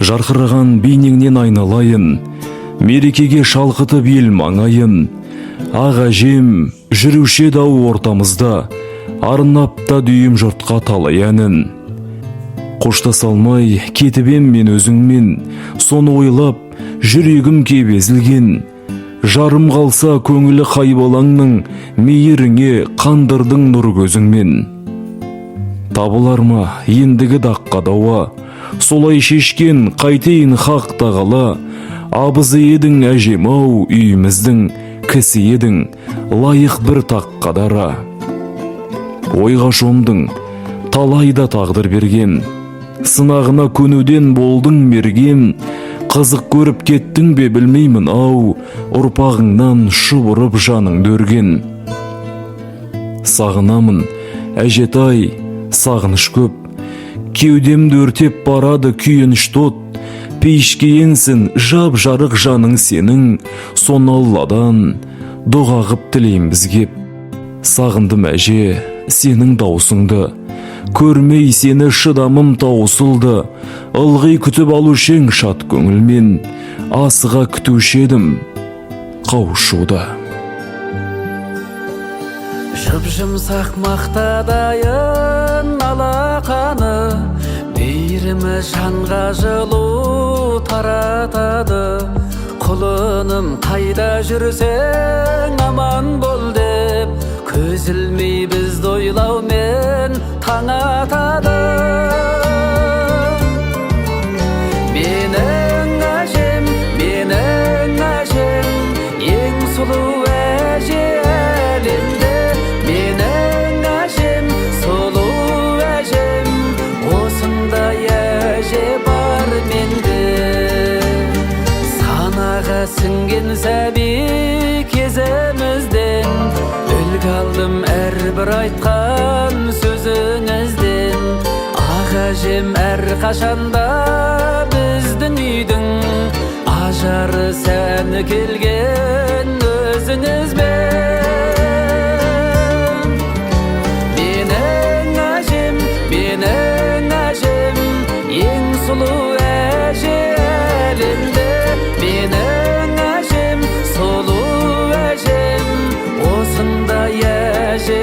жарқыраған бейнеңнен айналайын, мерекеге шалқытып ел маңайын. Ақ әжем жүруші дау ортамызда, арнап та дүйім жұртқа талай әнін. Қоштаса алмай кетіп ем мен өзіңмен, соны ойлап жүрегім кебезілген. Жарым қалса көңілі қайбалаңның, мейіріңе қандырдың нұр көзіңмен. Табылар ма ендігі даққа дауа, солай шешкен қайтейін хақ тағала. Абызы едің әжем-ау үйіміздің, кісі едің лайық бір таққа дара. Ойға шомдың, талайда тағдыр берген, сынағына көнуден болдың мерген. Қызық көріп кеттің бе білмеймін ау, ұрпағыңнан шұбырып жаныңды өрген. Сағынамын әжетай, сағыныш көп, кеудемді өртеп барады күйініш тот. Пейішке енсін жап жарық жаның сенің, сон Алладан дұға қып тілейм бізге. Сағындым әже сенің даусыңды, көрмей сені шыдамым таусылды. Ылғи күтіп алушең шат көңілмен, асыға күтуші едім қауышуды. Жып-жұмсақ мақтадайын алақаны, мейірімі жанға жылу таратады. Құлыным қайда жүрсең аман бол деп, көз ілмей бізді ойлаумен таң атады. Менің әжем, ең сұлу әже әлемде. Менің әжем, сұлу әжем, осындай әже бар менде. Санаға сіңген сәби кезімізден, үлгі алдым әрбір айтқан сөзіңізден. Ақ әжем әрқашанда біздің үйдің ажары сәні келген өзіңізбен. Менің әжем, ең сұлу әже әлемде. Менің әжем, сұлу әжем, осындай әже